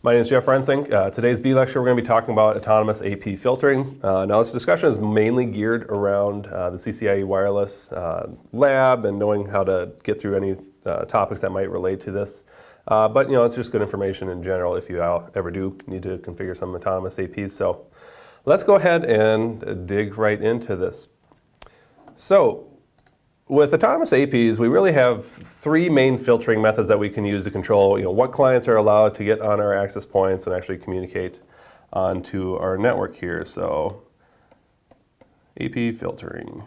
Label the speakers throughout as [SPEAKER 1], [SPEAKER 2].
[SPEAKER 1] My name is Jeff Rensink. Today's V lecture we're going to be talking about autonomous AP filtering. Now this discussion is mainly geared around the CCIE wireless lab and knowing how to get through any topics that might relate to this. But it's just good information in general if you ever do need to configure some autonomous APs. So let's go ahead and dig right into this. So with autonomous APs, we really have three main filtering methods that we can use to control what clients are allowed to get on our access points and actually communicate onto our network here. So AP filtering.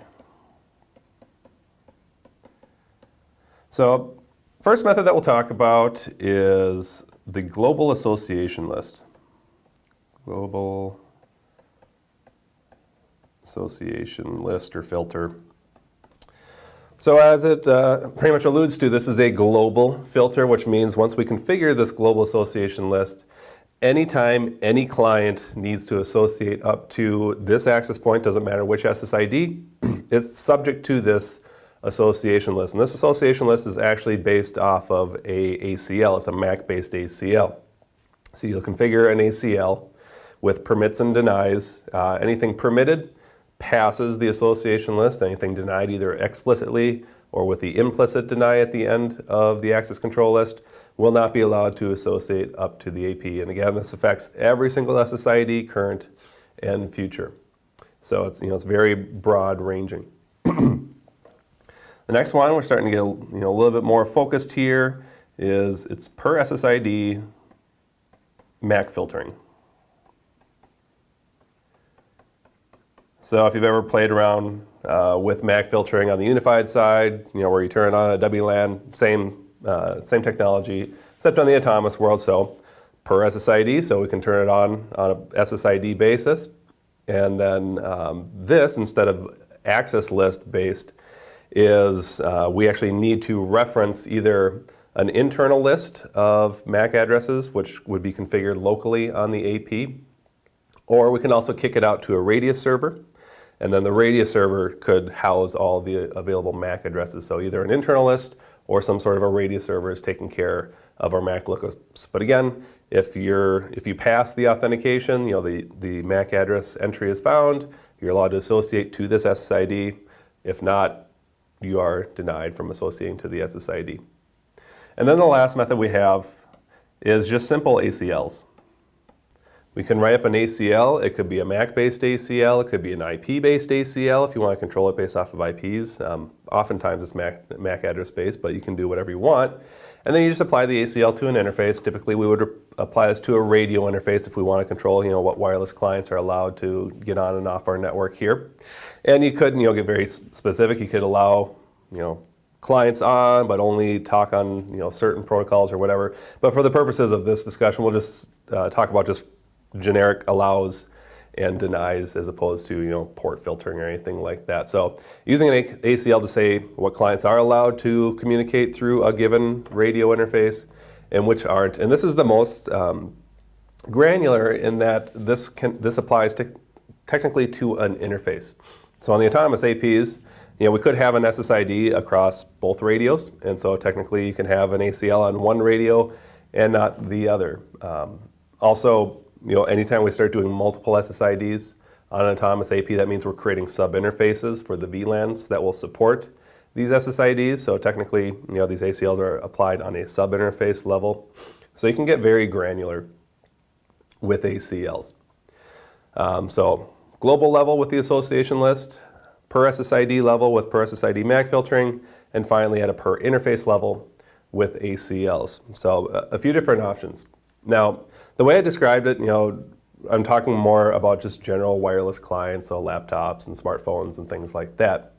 [SPEAKER 1] So first method that we'll talk about is the global association list. Global association list or filter. So as it pretty much alludes to, this is a global filter, which means once we configure this global association list, anytime any client needs to associate up to this access point, doesn't matter which SSID, is subject to this association list. And this association list is actually based off of a ACL. It's a MAC-based ACL. So you'll configure an ACL with permits and denies. Anything permitted passes the association list. Anything denied either explicitly or with the implicit deny at the end of the access control list will not be allowed to associate up to the AP. And again, this affects every single SSID, current and future. So it's it's very broad ranging. The next one, we're starting to get a little bit more focused here, is it's Per-SSID MAC filtering. So if you've ever played around with MAC filtering on the unified side, where you turn on a WLAN, same technology, except on the autonomous world. So Per-SSID, so we can turn it on a SSID basis. And then this, instead of access list based, is we actually need to reference either an internal list of MAC addresses, which would be configured locally on the AP, or we can also kick it out to a radius server. And then the radius server could house all the available MAC addresses. So either an internal list or some sort of a radius server is taking care of our MAC lookups. But again, if you pass the authentication, the MAC address entry is found, you're allowed to associate to this SSID. If not, you are denied from associating to the SSID. And then the last method we have is just simple ACLs. We can write up an ACL. It could be a MAC-based ACL. It could be an IP-based ACL if you want to control it based off of IPs. Oftentimes it's MAC address-based, but you can do whatever you want. And then you just apply the ACL to an interface. Typically we would apply this to a radio interface if we want to control what wireless clients are allowed to get on and off our network here. And you could get very specific. You could allow clients on, but only talk on certain protocols or whatever. But for the purposes of this discussion, we'll just talk about just generic allows and denies as opposed to port filtering or anything like that. So using an ACL to say what clients are allowed to communicate through a given radio interface and which aren't. And this is the most granular in that this applies technically to an interface. So on the autonomous APs, we could have an SSID across both radios, and so technically you can have an ACL on one radio and not the other. Also, anytime we start doing multiple SSIDs on an autonomous AP, that means we're creating sub-interfaces for the VLANs that will support these SSIDs. So technically, these ACLs are applied on a sub-interface level. So you can get very granular with ACLs. So global level with the association list, Per-SSID level with Per-SSID MAC filtering, and finally at a per-interface level with ACLs. So a few different options. Now, the way I described it, I'm talking more about just general wireless clients, so laptops and smartphones and things like that.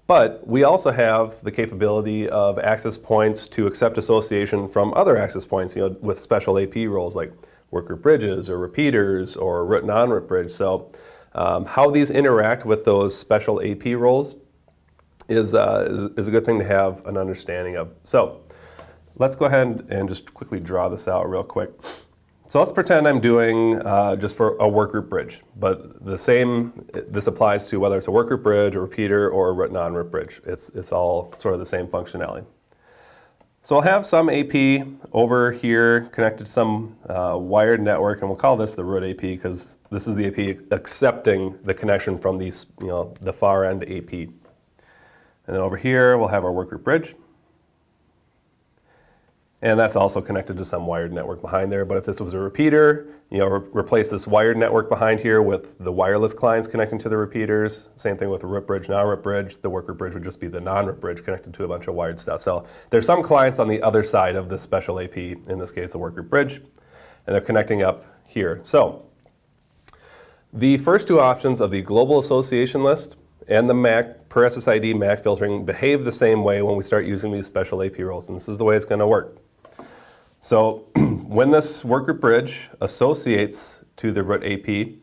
[SPEAKER 1] But we also have the capability of access points to accept association from other access points, with special AP roles like workgroup bridges or repeaters or root and on-root bridge. So how these interact with those special AP roles is a good thing to have an understanding of. So let's go ahead and just quickly draw this out real quick. So let's pretend I'm doing just for a workgroup bridge, but this applies to whether it's a workgroup bridge, a repeater, or a root and on-root bridge. It's all sort of the same functionality. So we'll have some AP over here connected to some wired network, and we'll call this the root AP because this is the AP accepting the connection from these, the far end AP. And then over here we'll have our workgroup bridge. And that's also connected to some wired network behind there. But if this was a repeater, replace this wired network behind here with the wireless clients connecting to the repeaters. Same thing with the root bridge, non-root bridge. The workgroup bridge would just be the non-root bridge connected to a bunch of wired stuff. So there's some clients on the other side of this special AP, in this case the workgroup bridge, and they're connecting up here. So the first two options of the global association list and the MAC, Per-SSID MAC filtering behave the same way when we start using these special AP roles, and this is the way it's going to work. So when this workgroup bridge associates to the root AP,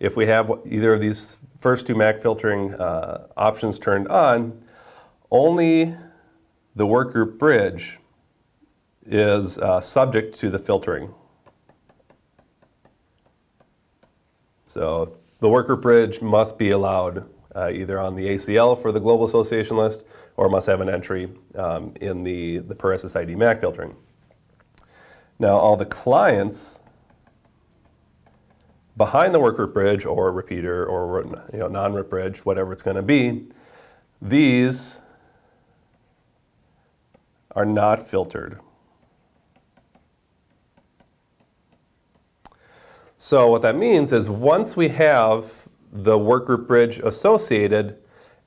[SPEAKER 1] if we have either of these first two MAC filtering options turned on, only the workgroup bridge is subject to the filtering. So the workgroup bridge must be allowed either on the ACL for the global association list or must have an entry in the Per-SSID MAC filtering. Now all the clients behind the workgroup bridge or repeater or non-root bridge, whatever it's going to be, these are not filtered. So what that means is once we have the workgroup bridge associated,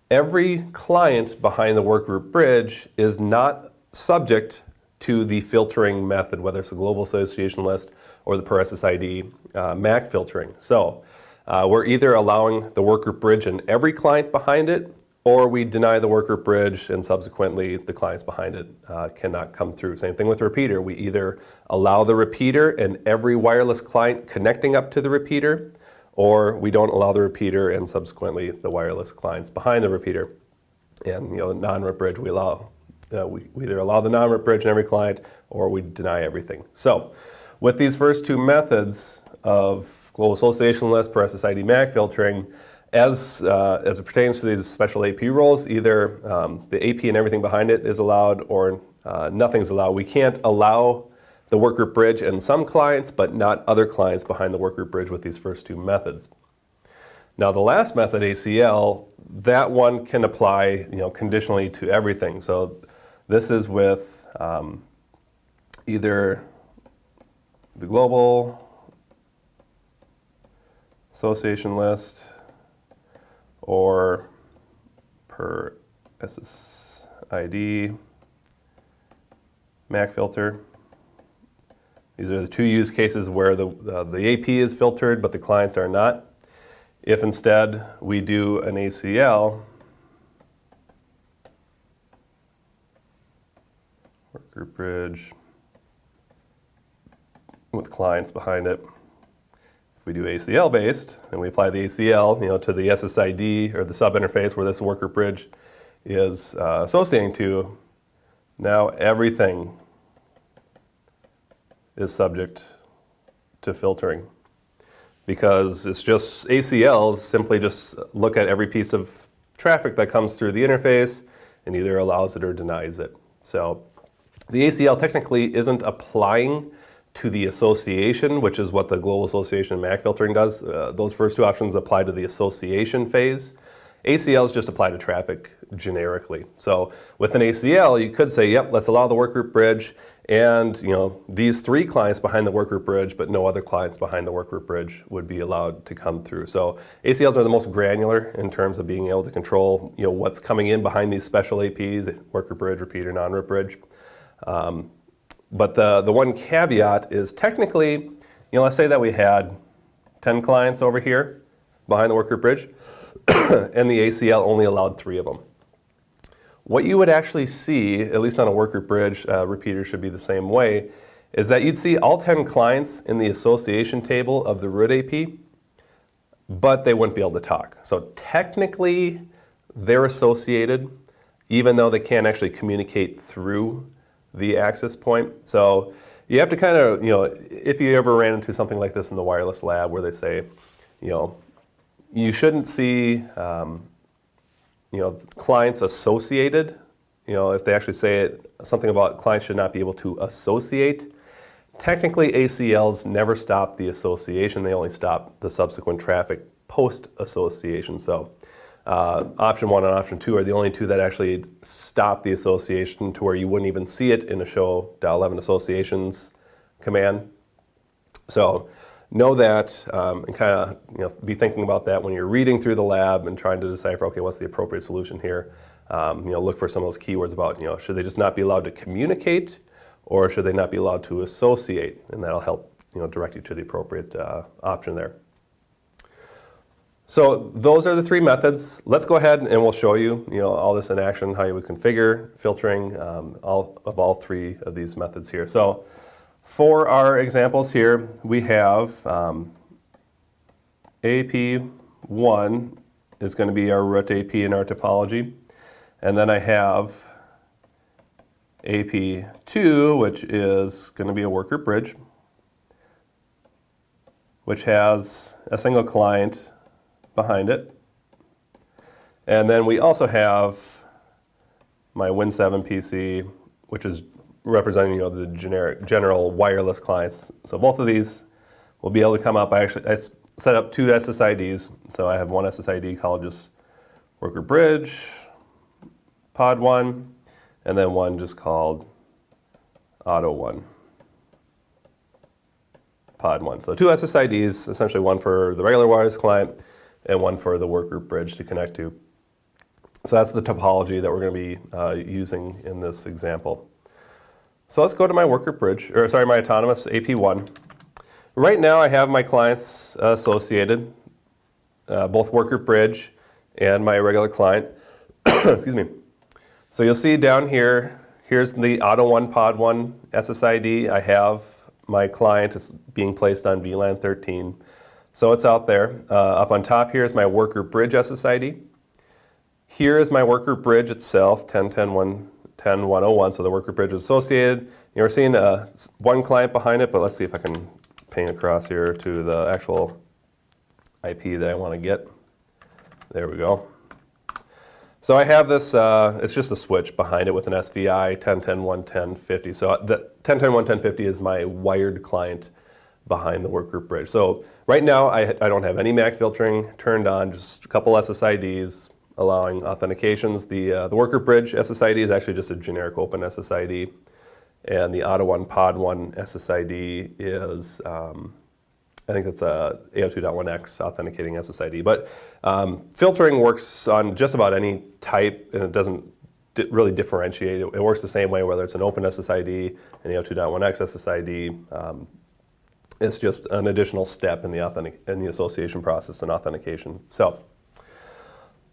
[SPEAKER 1] every client behind the workgroup bridge is not subject to the filtering method, whether it's the global association list or the Per-SSID MAC filtering. So we're either allowing the workgroup bridge and every client behind it, or we deny the workgroup bridge and subsequently the clients behind it cannot come through. Same thing with the repeater. We either allow the repeater and every wireless client connecting up to the repeater, or we don't allow the repeater and subsequently the wireless clients behind the repeater. And the non-root bridge we allow. We either allow the non-root bridge in every client or we deny everything. So with these first two methods of global association list, Per-SSID MAC filtering, as it pertains to these special AP roles, either the AP and everything behind it is allowed or nothing's allowed. We can't allow the workgroup bridge in some clients, but not other clients behind the workgroup bridge with these first two methods. Now the last method, ACL, that one can apply conditionally to everything. So this is with either the global association list or Per-SSID MAC filter. These are the two use cases where the AP is filtered but the clients are not. If instead we do an ACL, workgroup bridge with clients behind it. If we do ACL based and we apply the ACL, to the SSID or the sub interface where this workgroup bridge is associating to, now everything is subject to filtering because it's just ACLs simply just look at every piece of traffic that comes through the interface and either allows it or denies it. So the ACL technically isn't applying to the association, which is what the global association and MAC filtering does. Those first two options apply to the association phase. ACLs just apply to traffic generically. So with an ACL, you could say, yep, let's allow the workgroup bridge and these three clients behind the workgroup bridge, but no other clients behind the workgroup bridge would be allowed to come through. So ACLs are the most granular in terms of being able to control what's coming in behind these special APs, workgroup bridge, repeater, non-root bridge. But the one caveat is technically, let's say that we had 10 clients over here behind the workgroup bridge and the ACL only allowed 3 of them. What you would actually see, at least on a workgroup bridge, repeater should be the same way, is that you'd see all 10 clients in the association table of the root AP, but they wouldn't be able to talk. So technically, they're associated, even though they can't actually communicate through the access point. So you have to kind of, if you ever ran into something like this in the wireless lab where they say, you shouldn't see, clients associated, if they actually say something about clients should not be able to associate, technically ACLs never stop the association, they only stop the subsequent traffic post-association. So option 1 and option 2 are the only two that actually stop the association to where you wouldn't even see it in a show .11 associations command. So know that and kind of be thinking about that when you're reading through the lab and trying to decipher, okay, what's the appropriate solution here. Look for some of those keywords about, should they just not be allowed to communicate, or should they not be allowed to associate? And that'll help, direct you to the appropriate option there. So those are the 3 methods. Let's go ahead and we'll show you, all this in action, how you would configure filtering all 3 of these methods here. So for our examples here, we have AP1 is going to be our root AP in our topology. And then I have AP2, which is going to be a worker bridge, which has a single client behind it. And then we also have my Win7 PC, which is representing the general wireless clients. So both of these will be able to come up. I set up 2 SSIDs. So I have one SSID called just worker bridge, pod 1, and then one just called auto 1, pod 1. So 2 SSIDs, essentially one for the regular wireless client and one for the work group bridge to connect to. So that's the topology that we're going to be using in this example. So let's go to my work group bridge, or sorry, my autonomous AP1. Right now I have my clients associated, both work group bridge and my regular client. Excuse me. So you'll see down here, here's the auto 1 pod 1 SSID. I have my client is being placed on VLAN 13. So it's out there. Up on top here is my work group bridge SSID. Here is my work group bridge itself, 10.10.1.101, so the work group bridge is associated. You're seeing one client behind it, but let's see if I can ping across here to the actual IP that I want to get. There we go. So I have this, it's just a switch behind it with an SVI 10.10.1.10.50. So the 10.10.1.10.50 is my wired client behind the work group bridge. So right now I don't have any MAC filtering turned on, just a couple SSIDs allowing authentications. The work group bridge SSID is actually just a generic open SSID, and the auto 1 pod 1 SSID is I think that's a AO2.1x authenticating SSID. But filtering works on just about any type, and it doesn't really differentiate. It works the same way whether it's an open SSID, an AO2.1x SSID. It's just an additional step in the association process and authentication. So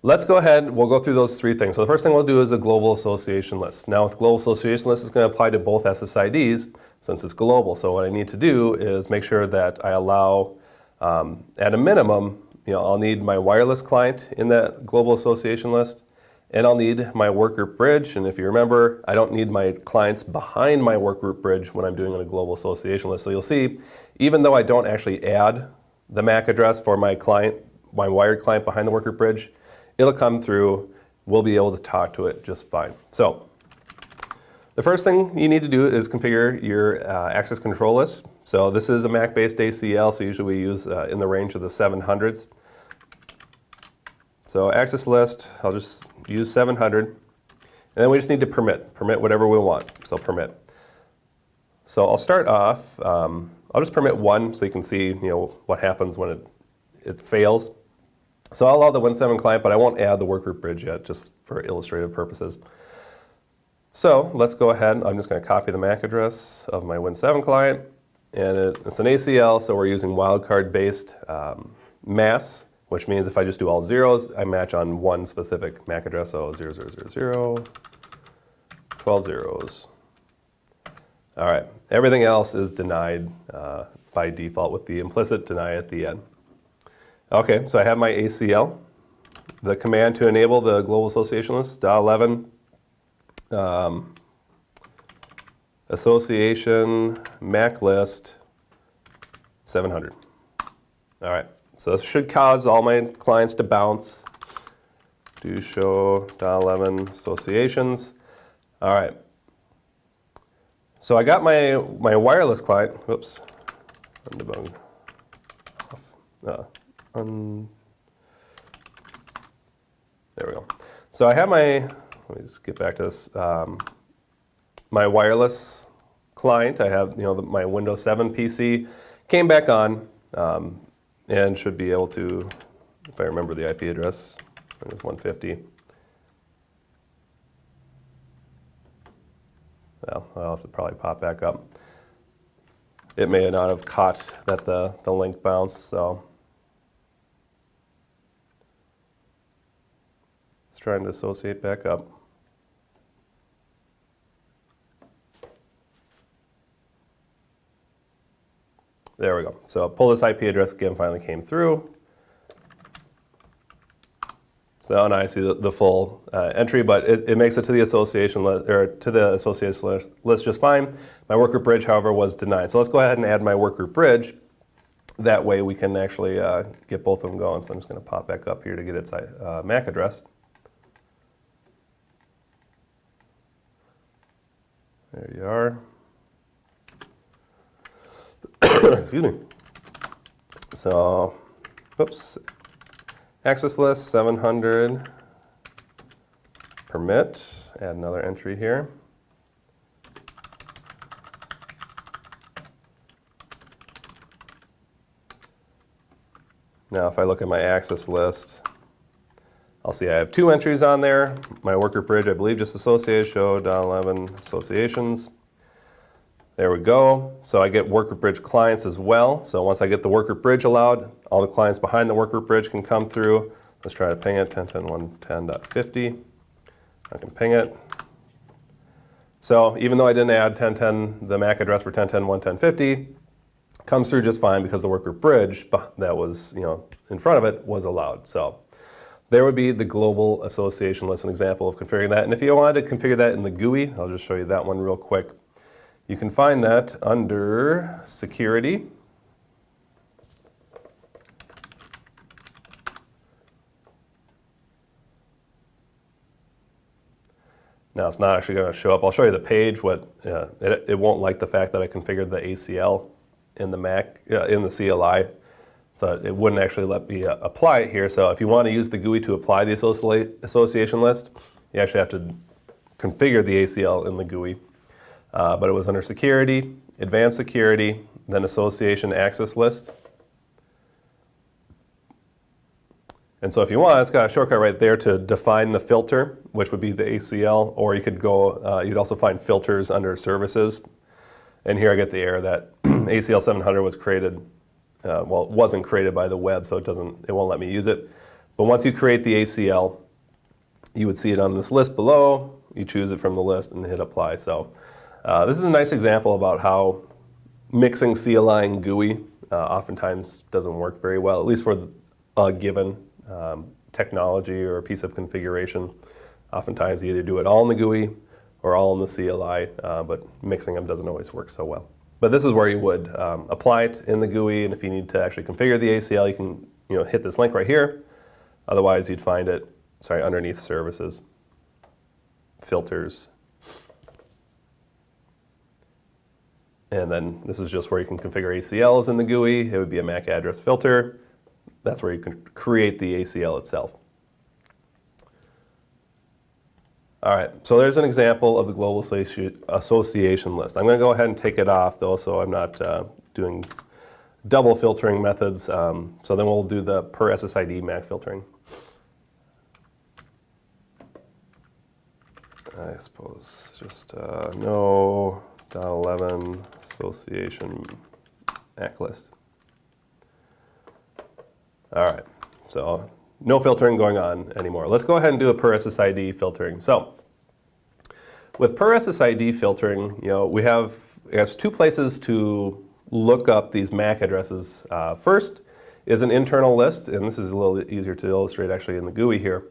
[SPEAKER 1] let's go ahead, we'll go through those 3 things. So the first thing we'll do is a global association list. Now with the global association list, it's going to apply to both SSIDs since it's global. So what I need to do is make sure that I allow, at a minimum, I'll need my wireless client in that global association list, and I'll need my work group bridge. And if you remember, I don't need my clients behind my work group bridge when I'm doing a global association list. So you'll see, even though I don't actually add the MAC address for my client, my wired client behind the work group bridge, it'll come through. We'll be able to talk to it just fine. So the first thing you need to do is configure your access control list. So this is a MAC-based ACL, so usually we use in the range of the 700s. So access list, I'll just use 700. And then we just need to permit whatever we want, so permit. So I'll start off, I'll just permit 1 so you can see what happens when it fails. So I'll allow the Win7 client, but I won't add the work group bridge yet, just for illustrative purposes. So let's go ahead. I'm just going to copy the MAC address of my Win7 client, and it's an ACL, so we're using wildcard-based mass, which means if I just do all zeros, I match on one specific MAC address, so 0000, 12 zeros. All right, everything else is denied by default with the implicit deny at the end. Okay, so I have my ACL. The command to enable the global association list, .11, association MAC list 700. All right, so this should cause all my clients to bounce. Do show .11 associations. All right. So I got my wireless client. Whoops. Undebug. There we go. So I have my, let me just get back to this, my wireless client. I have, my Windows 7 PC, came back on, and should be able to, if I remember the IP address, it was 150. Well, I'll have to probably pop back up. It may not have caught that the link bounced, so. It's trying to associate back up. There we go. So I'll pull this IP address again, finally came through. So now I see the full entry, but it makes it to the association list, or to the association list just fine. My workgroup bridge, however, was denied. So let's go ahead and add my workgroup bridge. That way we can actually get both of them going. So I'm just going to pop back up here to get its MAC address. There you are. Excuse me. So, oops. Access list 700. Permit. Add another entry here. Now, if I look at my access list, I'll see I have 2 entries on there. My worker bridge, I believe, just associated, show .11 associations. There we go. So I get worker bridge clients as well. So once I get the worker bridge allowed, all the clients behind the worker bridge can come through. Let's try to ping it, 10.10.110.50. I can ping it. So even though I didn't add 10.10, the MAC address for 10.10.110.50 comes through just fine because the worker bridge that was in front of it was allowed. So there would be the global association list, an example of configuring that. And if you wanted to configure that in the GUI, I'll just show you that one real quick. You can find that under security. Now it's not actually going to show up. I'll show you the page. It won't like the fact that I configured the ACL in the MAC, in the CLI. So it wouldn't actually let me apply it here. So if you want to use the GUI to apply the association list, you actually have to configure the ACL in the GUI. But it was under security, advanced security, then association access list. And so if you want, it's got a shortcut right there to define the filter, which would be the ACL, or you could go, you'd also find filters under services. And here I get the error that ACL 700 was created, well, it wasn't created by the web, so it won't let me use it. But once you create the ACL, you would see it on this list below. You choose it from the list and hit apply. So this is a nice example about how mixing CLI and GUI oftentimes doesn't work very well, at least for a given technology or a piece of configuration. Oftentimes you either do it all in the GUI or all in the CLI, but mixing them doesn't always work so well. But this is where you would apply it in the GUI, and if you need to actually configure the ACL, you can hit this link right here. Otherwise, you'd find it, underneath services, filters. And then this is just where you can configure ACLs in the GUI. It would be a MAC address filter. That's where you can create the ACL itself. All right, so there's an example of the global association list. I'm going to go ahead and take it off, though, so I'm not doing double filtering methods. So then we'll do the Per-SSID MAC filtering. I suppose just no .11 association MAC list. All right, so no filtering going on anymore. Let's go ahead and do a Per-SSID filtering. So with Per-SSID filtering, we have 2 places to look up these MAC addresses. First is an internal list, and this is a little easier to illustrate actually in the GUI here.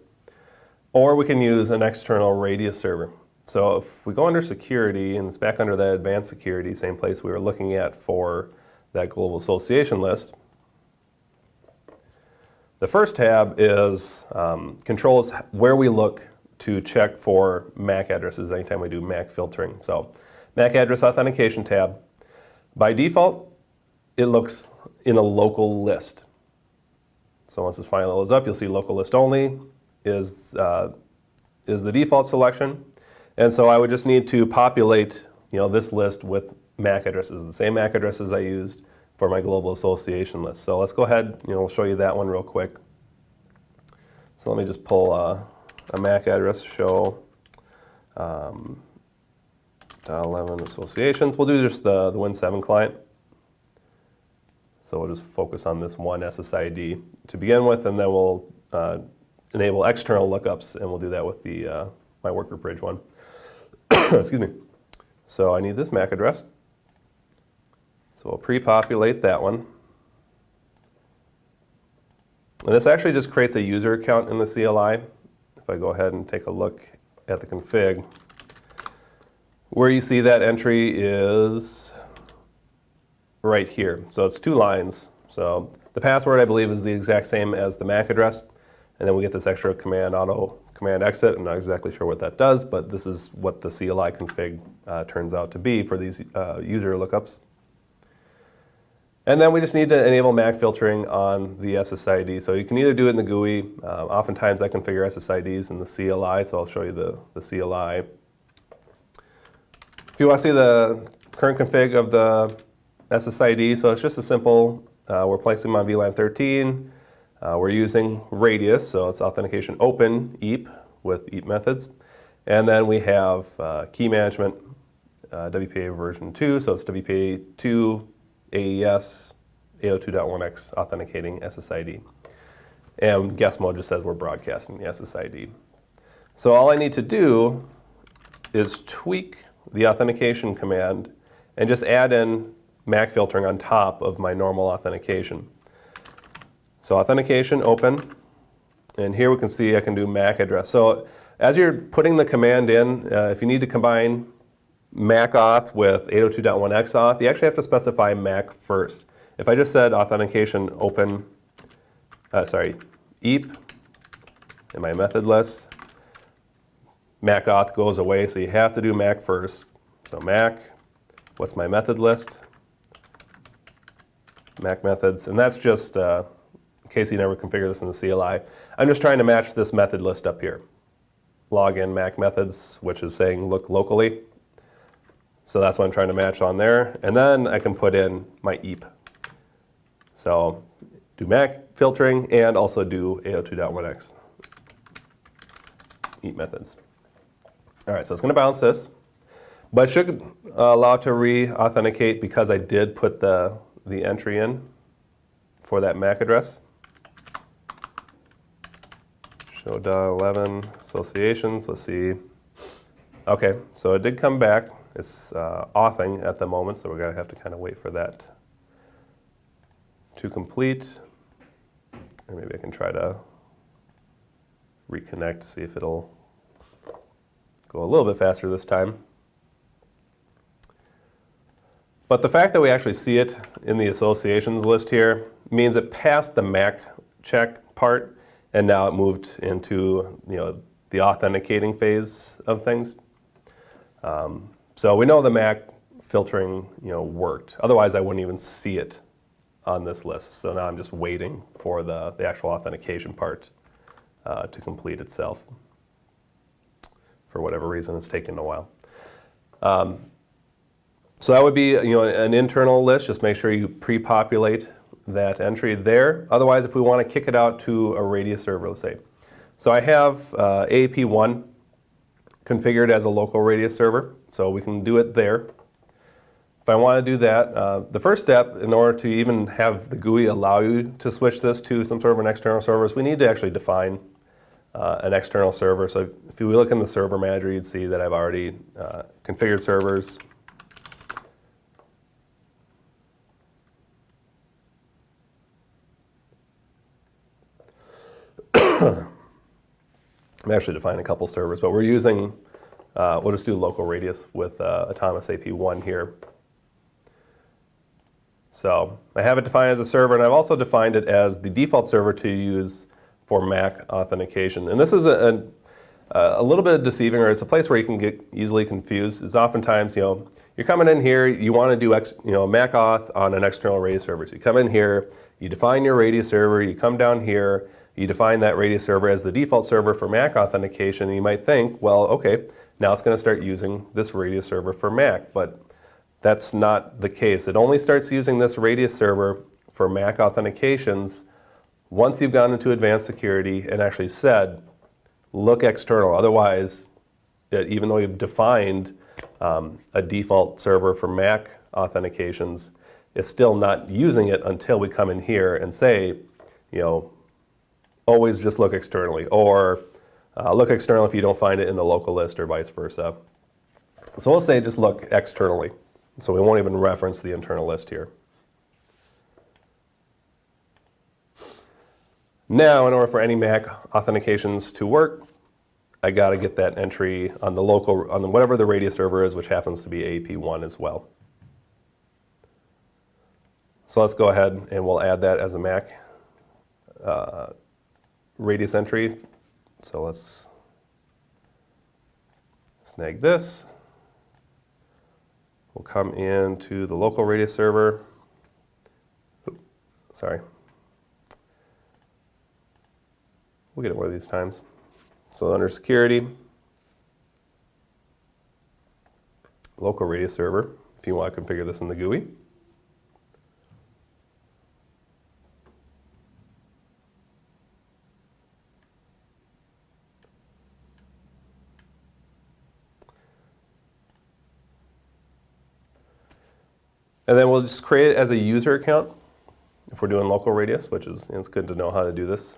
[SPEAKER 1] Or we can use an external radius server. So if we go under security, and it's back under that advanced security, same place we were looking at for that global association list. The first tab is controls where we look to check for MAC addresses anytime we do MAC filtering. So MAC address authentication tab. By default, it looks in a local list. So once this finally loads up, you'll see local list only is the default selection. And so I would just need to populate this list with MAC addresses, the same MAC addresses I used for my global association list. So let's go ahead, we'll show you that one real quick. So let me just pull a MAC address, show .11 associations. We'll do just the Win7 client. So we'll just focus on this one SSID to begin with, and then we'll enable external lookups, and we'll do that with the my workgroup bridge one. Excuse me. So I need this MAC address. So we'll pre-populate that one. And this actually just creates a user account in the CLI. If I go ahead and take a look at the config, where you see that entry is right here. So it's 2 lines. So the password, I believe, is the exact same as the MAC address. And then we get this extra command, auto command exit. I'm not exactly sure what that does, but this is what the CLI config turns out to be for these user lookups. And then we just need to enable MAC filtering on the SSID. So you can either do it in the GUI. Oftentimes I configure SSIDs in the CLI, so I'll show you the CLI. If you want to see the current config of the SSID, so it's just a simple, we're placing them on VLAN 13. We're using Radius, so it's authentication open EAP with EAP methods. And then we have key management, WPA version 2, so it's WPA 2 AES 802.1x authenticating SSID. And guest mode just says we're broadcasting the SSID. So all I need to do is tweak the authentication command and just add in MAC filtering on top of my normal authentication. So authentication open, and here we can see I can do MAC address. So as you're putting the command in, if you need to combine MAC auth with 802.1x auth, you actually have to specify MAC first. If I just said authentication open, EAP in my method list, MAC auth goes away, so you have to do MAC first. So MAC, what's my method list? MAC methods, and that's just in case you never configure this in the CLI. I'm just trying to match this method list up here. Login MAC methods, which is saying look locally. So that's what I'm trying to match on there. And then I can put in my EAP. So do MAC filtering and also do 802.1x EAP methods. All right, so it's going to bounce this. But it should allow it to re-authenticate because I did put the entry in for that MAC address. Show .11 associations. Let's see. Okay, so it did come back. It's authing at the moment, so we're going to have to kind of wait for that to complete. Or maybe I can try to reconnect, see if it'll go a little bit faster this time. But the fact that we actually see it in the associations list here means it passed the MAC check part, and now it moved into the authenticating phase of things. So we know the MAC filtering worked. Otherwise, I wouldn't even see it on this list. So now I'm just waiting for the actual authentication part to complete itself. For whatever reason, it's taking a while. So that would be an internal list. Just make sure you pre-populate that entry there. Otherwise, if we want to kick it out to a Radius server, let's say. So I have AAP1 configured as a local Radius server, so we can do it there. If I want to do that, the first step in order to even have the GUI allow you to switch this to some sort of an external server is we need to actually define an external server. So if you look in the server manager, you'd see that I've already configured servers. I'm actually defining a couple servers, but we're using, we'll just do local Radius with Autonomous AP1 here. So I have it defined as a server, and I've also defined it as the default server to use for MAC authentication. And this is a little bit deceiving, or it's a place where you can get easily confused. Is oftentimes, you're coming in here, you want to do MAC auth on an external radius server. So you come in here, you define your radius server, you come down here, you define that radius server as the default server for MAC authentication, and you might think, well, okay, now it's going to start using this radius server for MAC, but that's not the case. It only starts using this radius server for MAC authentications once you've gone into advanced security and actually said, look external. Otherwise, even though you've defined a default server for MAC authentications, it's still not using it until we come in here and say, always just look externally, or look external if you don't find it in the local list, or vice versa. So we'll say just look externally. So we won't even reference the internal list here. Now, in order for any MAC authentications to work, I got to get that entry on the local, on whatever the radius server is, which happens to be AP1 as well. So let's go ahead and we'll add that as a MAC radius entry. So let's snag this. We'll come into the local radius server. Oops, sorry. We'll get it one of these times. So under security, local radius server, if you want to configure this in the GUI. And then we'll just create it as a user account if we're doing local radius, which is, it's good to know how to do this.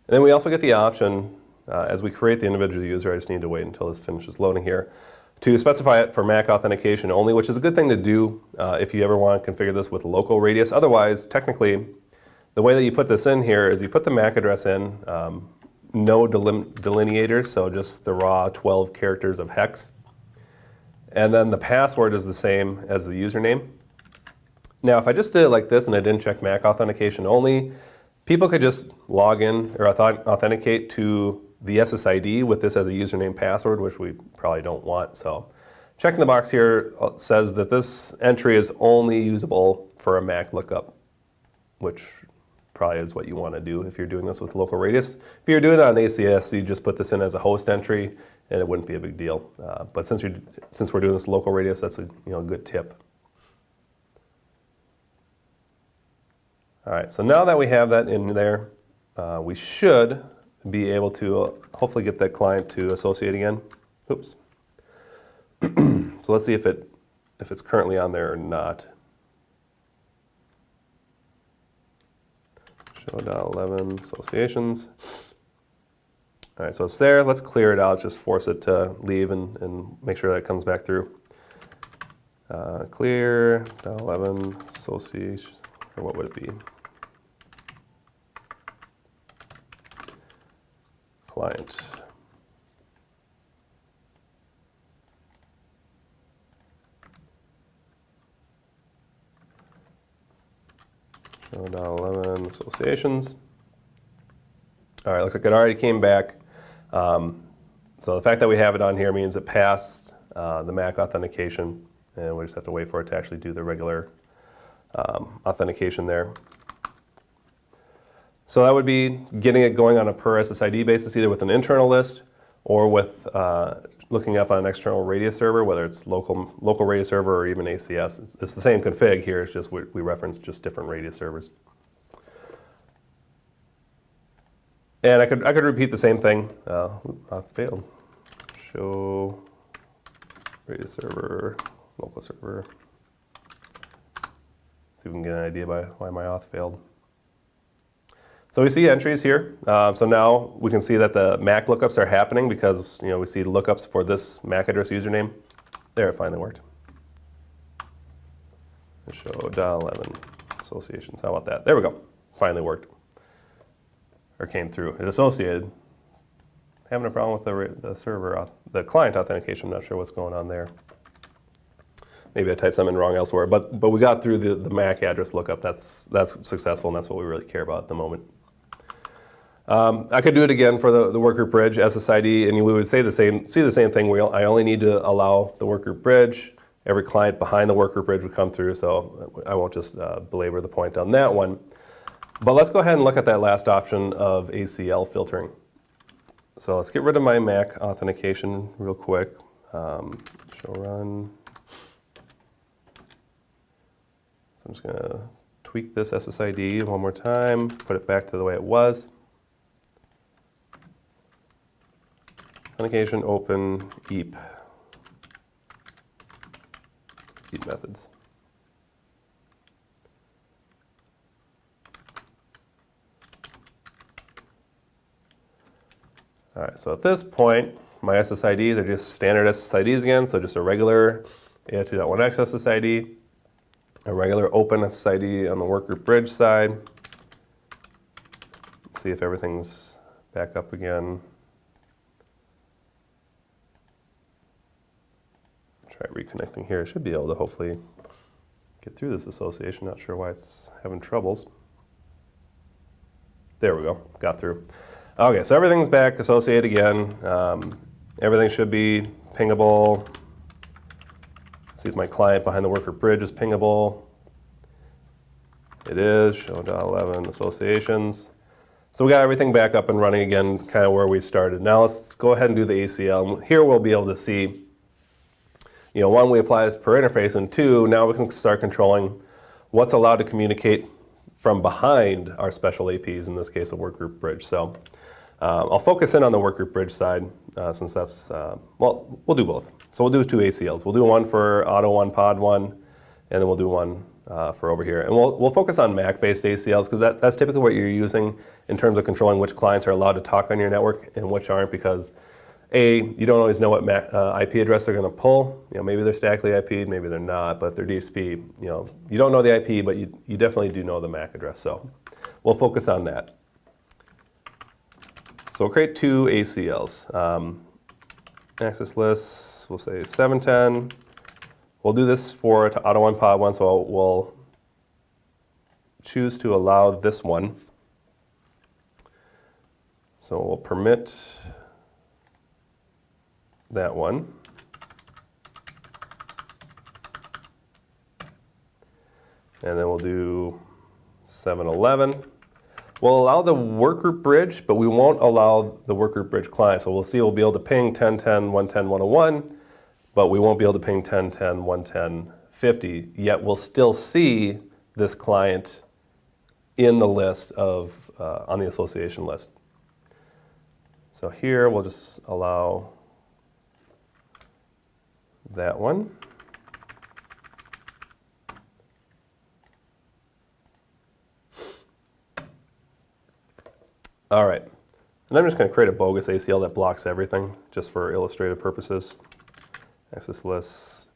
[SPEAKER 1] And then we also get the option, as we create the individual user, I just need to wait until this finishes loading here, to specify it for MAC authentication only, which is a good thing to do if you ever want to configure this with local radius. Otherwise, technically, the way that you put this in here is you put the MAC address in, no delineators, so just the raw 12 characters of hex. And then the password is the same as the username. Now, if I just did it like this and I didn't check MAC authentication only, people could just log in or authenticate to the SSID with this as a username password, which we probably don't want. So checking the box here says that this entry is only usable for a MAC lookup, which probably is what you want to do if you're doing this with local radius. If you're doing it on ACS, you just put this in as a host entry and it wouldn't be a big deal. But since we're doing this local radius, that's a good tip. All right, so now that we have that in there, we should be able to hopefully get that client to associate again. Oops. So let's see if it's currently on there or not. Show.11 associations. All right, so it's there. Let's clear it out. Let's just force it to leave and make sure that it comes back through. Clear .11 association, or what would it be? Client. Show.11 associations. All right, looks like it already came back. So the fact that we have it on here means it passed the MAC authentication, and we just have to wait for it to actually do the regular authentication there. So that would be getting it going on a per-SSID basis, either with an internal list or with looking up on an external radius server, whether it's local radius server or even ACS. It's the same config here, it's just we reference just different radius servers. And I could repeat the same thing. Auth failed. Show radius server, local server. See if we can get an idea by why my auth failed. So we see entries here. So now we can see that the MAC lookups are happening because we see lookups for this MAC address username. There, it finally worked. Show.11 associations. How about that? There we go. Finally worked. Or came through. It associated. Having a problem with the server, the client authentication. I'm not sure what's going on there. Maybe I typed something wrong elsewhere, but we got through the MAC address lookup. That's successful, and that's what we really care about at the moment. I could do it again for the workgroup bridge SSID, and we would see the same thing. I only need to allow the workgroup bridge. Every client behind the workgroup bridge would come through, so I won't just belabor the point on that one. But let's go ahead and look at that last option of ACL filtering. So let's get rid of my MAC authentication real quick. Show run. So I'm just going to tweak this SSID one more time, put it back to the way it was. Authentication, open, EAP. EAP methods. All right, so at this point, my SSIDs are just standard SSIDs again, so just a regular AF2.1x SSID, a regular open SSID on the workgroup bridge side. Let's see if everything's back up again. Try reconnecting here. I should be able to hopefully get through this association. Not sure why it's having troubles. There we go, got through. Okay, so everything's back, associate again. Everything should be pingable. See if my client behind the worker bridge is pingable. It is, show.11 associations. So we got everything back up and running again, kind of where we started. Now let's go ahead and do the ACL. Here we'll be able to see, one, we apply this per interface, and two, now we can start controlling what's allowed to communicate from behind our special APs, in this case a workgroup bridge. So I'll focus in on the workgroup bridge side since that's, well, we'll do both. So we'll do 2 ACLs. We'll do one for Auto 1, Pod 1, and then we'll do one for over here. And we'll focus on MAC-based ACLs because that's typically what you're using in terms of controlling which clients are allowed to talk on your network and which aren't, because you don't always know what IP address they're going to pull. Maybe they're statically IP'd, maybe they're not, but if they're DSP, you don't know the IP, but you definitely do know the MAC address. So we'll focus on that. So we'll create 2 ACLs. Access lists, we'll say 710. We'll do this for Auto 1, Pod 1, so we'll choose to allow this one. So we'll permit that one. And then we'll do 711. We'll allow the workgroup bridge, but we won't allow the workgroup bridge client. So we'll be able to ping 1010, 110, 101, but we won't be able to ping 1010, 110, 50. Yet we'll still see this client in the list of, on the association list. So here we'll just allow that one. All right, and I'm just going to create a bogus ACL that blocks everything, just for illustrative purposes. Access lists,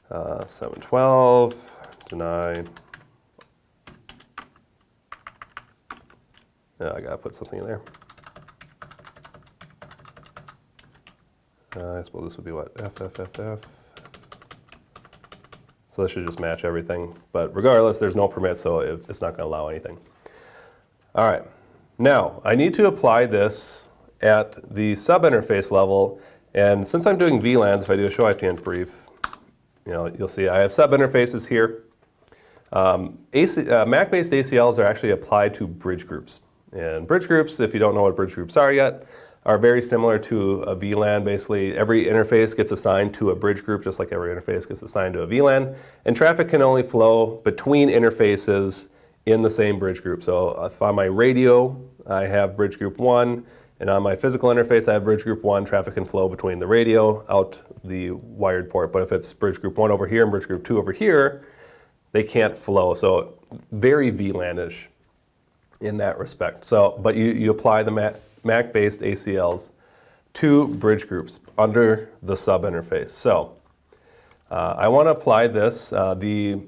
[SPEAKER 1] 712, deny. Yeah, I got to put something in there. I suppose this would be what, FFFF. So this should just match everything, but regardless, there's no permit, so it's not going to allow anything. All right. Now, I need to apply this at the sub-interface level, and since I'm doing VLANs, if I do a show IPN brief, you'll see I have sub-interfaces here. MAC-based ACLs are actually applied to bridge groups. And bridge groups, if you don't know what bridge groups are yet, are very similar to a VLAN. Basically, every interface gets assigned to a bridge group, just like every interface gets assigned to a VLAN, and traffic can only flow between interfaces in the same bridge group. So if on my radio, I have bridge group 1, and on my physical interface, I have bridge group 1, traffic can flow between the radio out the wired port. But if it's bridge group 1 over here and bridge group 2 over here, they can't flow. So very VLAN-ish in that respect. So, but you apply the MAC-based ACLs to bridge groups under the sub-interface. So I want to apply this, the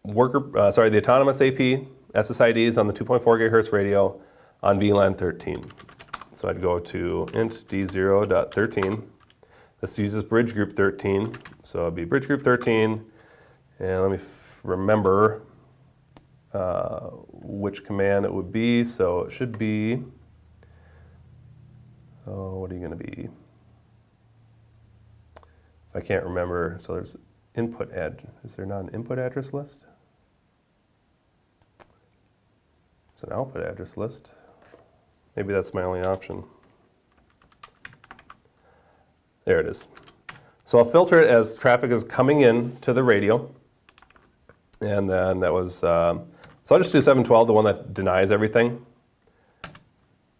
[SPEAKER 1] autonomous AP SSIDs on the 2.4 gigahertz radio on VLAN 13. So I'd go to int d0.13. This uses bridge group 13, so it'd be bridge group 13, And let me remember which command it would be. So it should be, oh, what are you going to be? I can't remember. So there's input is there not an input address list? It's an output address list. Maybe that's my only option. There it is. So I'll filter it as traffic is coming in to the radio. And then that was, so I'll just do 712, the one that denies everything.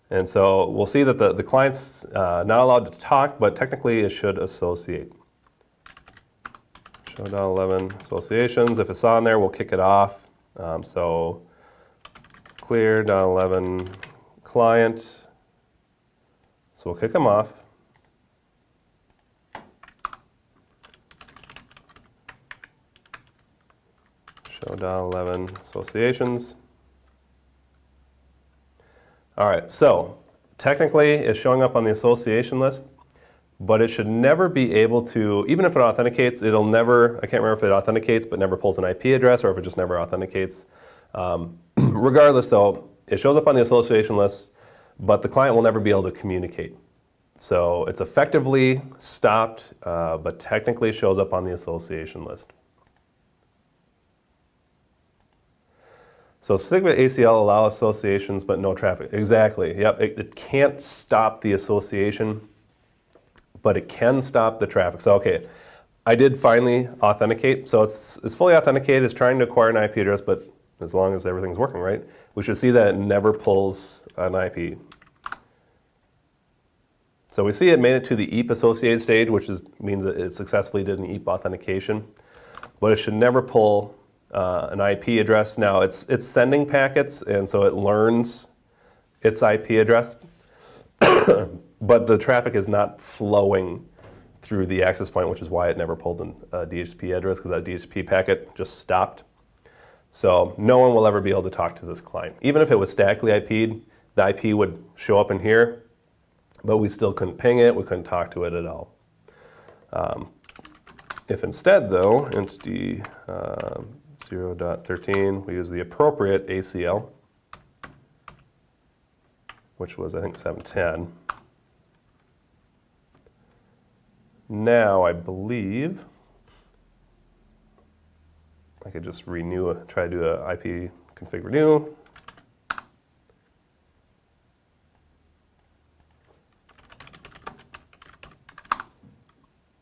[SPEAKER 1] And so we'll see that the client's not allowed to talk, but technically it should associate. Show.11 associations. If it's on there, we'll kick it off. So clear.11 client. So we'll kick them off. Show.11 associations. All right, so technically it's showing up on the association list, but it should never be able to, even if it authenticates, it'll never, I can't remember if it authenticates but never pulls an IP address or if it just never authenticates. Regardless though, it shows up on the association list, but the client will never be able to communicate. So it's effectively stopped, but technically shows up on the association list. So specific ACL allow associations but no traffic. Exactly, yep, it can't stop the association, but it can stop the traffic. So okay, I did finally authenticate. So it's fully authenticated, it's trying to acquire an IP address, but as long as everything's working right, we should see that it never pulls an IP. So we see it made it to the EAP associated stage, which means that it successfully did an EAP authentication, but it should never pull an IP address. Now it's sending packets, and so it learns its IP address, but the traffic is not flowing through the access point, which is why it never pulled a DHCP address, because that DHCP packet just stopped. So no one will ever be able to talk to this client. Even if it was statically IP'd, the IP would show up in here, but we still couldn't ping it, we couldn't talk to it at all. If instead though, entity 0.13, we use the appropriate ACL, which was I think 710. Now I believe I could just renew, try to do a IP config renew.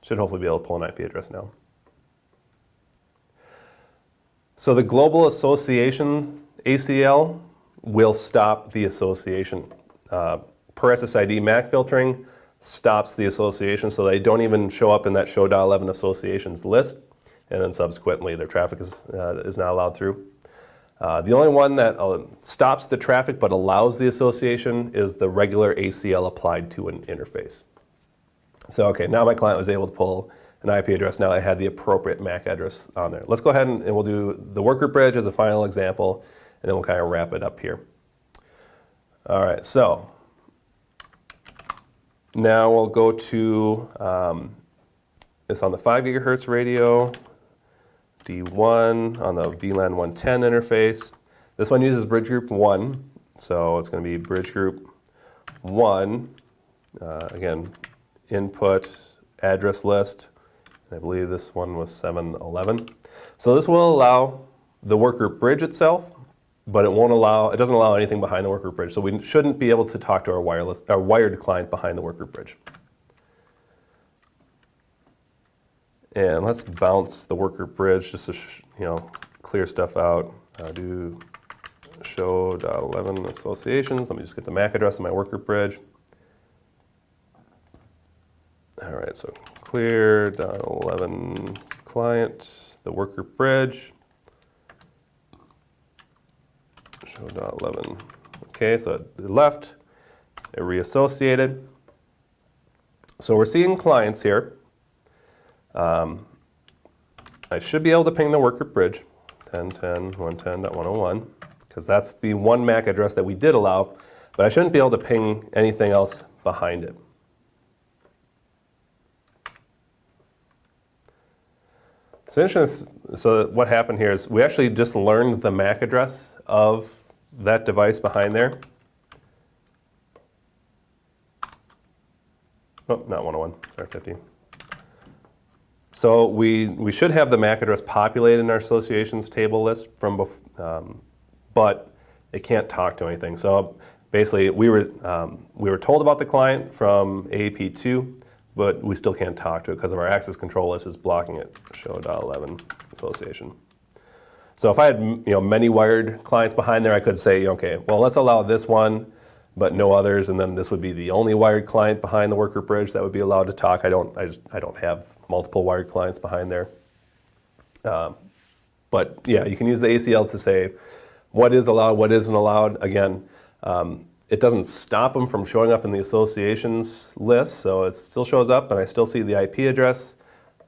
[SPEAKER 1] Should hopefully be able to pull an IP address now. So the global association ACL will stop the association. Per-SSID MAC filtering stops the association, so they don't even show up in that show.11 associations list, and then subsequently their traffic is not allowed through. The only one that stops the traffic but allows the association is the regular ACL applied to an interface. So okay, now my client was able to pull an IP address. Now I had the appropriate MAC address on there. Let's go ahead and we'll do the workgroup bridge as a final example, and then we'll kind of wrap it up here. All right, so now we'll go to, it's on the 5 gigahertz radio, D1 on the VLAN 110 interface. This one uses bridge group 1, so it's going to be bridge group 1. Again, input address list. I believe this one was 711. So this will allow the workgroup bridge itself, but it doesn't allow anything behind the workgroup bridge. So we shouldn't be able to talk to our wired client behind the workgroup bridge. And let's bounce the workgroup bridge just to clear stuff out. Do show.11 associations. Let me just get the MAC address of my workgroup bridge. All right, so clear.11 client, the workgroup bridge. Show.11. Okay, so it left, it reassociated. So we're seeing clients here. I should be able to ping the workgroup bridge, 10.10.110.101, because that's the one MAC address that we did allow, but I shouldn't be able to ping anything else behind it. So interesting. So what happened here is we actually just learned the MAC address of that device behind there. Oh, not 101, sorry, 50. So we should have the MAC address populated in our associations table list from before, but it can't talk to anything. So basically, we were told about the client from AAP2, but we still can't talk to it because of our access control list is blocking it. Show.11 association. So if I had many wired clients behind there, I could say, okay, well, let's allow this one, but no others, and then this would be the only wired client behind the worker bridge that would be allowed to talk. I don't have multiple wired clients behind there. But yeah, you can use the ACL to say what is allowed, what isn't allowed. Again, it doesn't stop them from showing up in the associations list, so it still shows up, and I still see the IP address,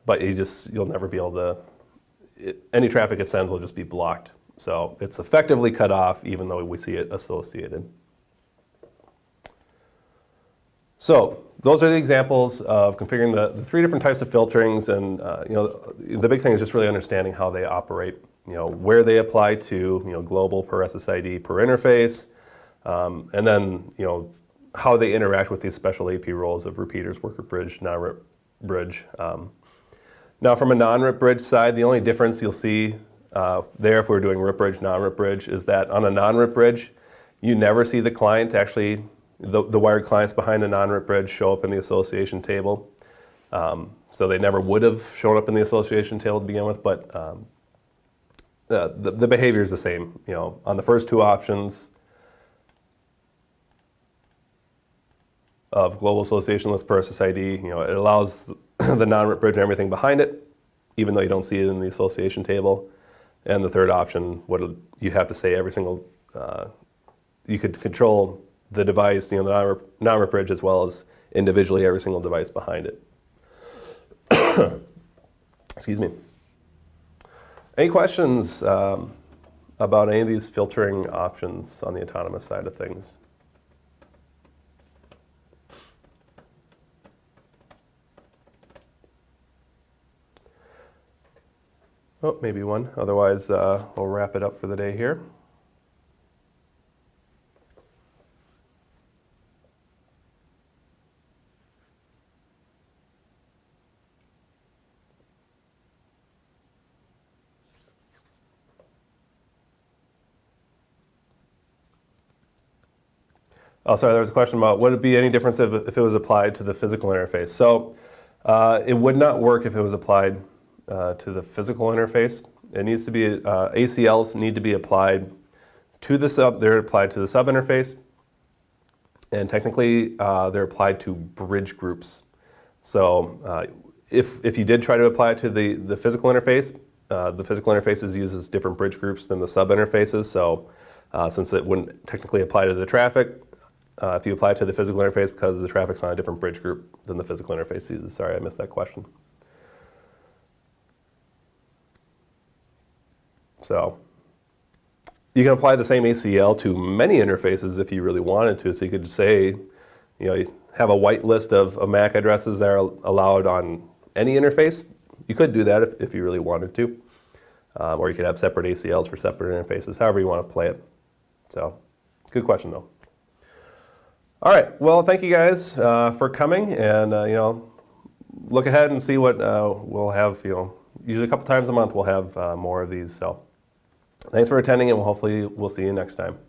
[SPEAKER 1] but you'll never be able to, any traffic it sends will just be blocked. So it's effectively cut off, even though we see it associated. So those are the examples of configuring the three different types of filterings, and the big thing is just really understanding how they operate, where they apply to, global Per-SSID per interface, and then how they interact with these special AP roles of repeaters, worker bridge, non-RIP bridge. Now from a non-RIP bridge side, the only difference you'll see there if we're doing RIP bridge, non-RIP bridge, is that on a non-RIP bridge, you never see the client actually, the wired clients behind the non-RIP bridge show up in the association table. So they never would have shown up in the association table to begin with, but the behavior is the same. On the first two options of global association list Per-SSID, it allows the non-RIP bridge and everything behind it, even though you don't see it in the association table. And the third option, you have to say every single, you could control the device, the non-RIP bridge, as well as individually every single device behind it. Excuse me. Any questions about any of these filtering options on the autonomous side of things? Oh, maybe one. Otherwise, we'll wrap it up for the day here. Oh, sorry, there was a question about would it be any difference if it was applied to the physical interface? So it would not work if it was applied to the physical interface. It needs to be, ACLs need to be applied to the they're applied to the sub interface, and technically they're applied to bridge groups. So if you did try to apply it to the physical interface uses different bridge groups than the sub interfaces. So since it wouldn't technically apply to the traffic, if you apply it to the physical interface, because the traffic's on a different bridge group than the physical interface uses. Sorry, I missed that question. So you can apply the same ACL to many interfaces if you really wanted to. So you could say, you have a white list of MAC addresses that are allowed on any interface. You could do that if you really wanted to. Or you could have separate ACLs for separate interfaces, however you want to play it. So, good question though. All right, well, thank you guys for coming, and look ahead and see what we'll have. Usually a couple times a month we'll have more of these. So, thanks for attending, and hopefully we'll see you next time.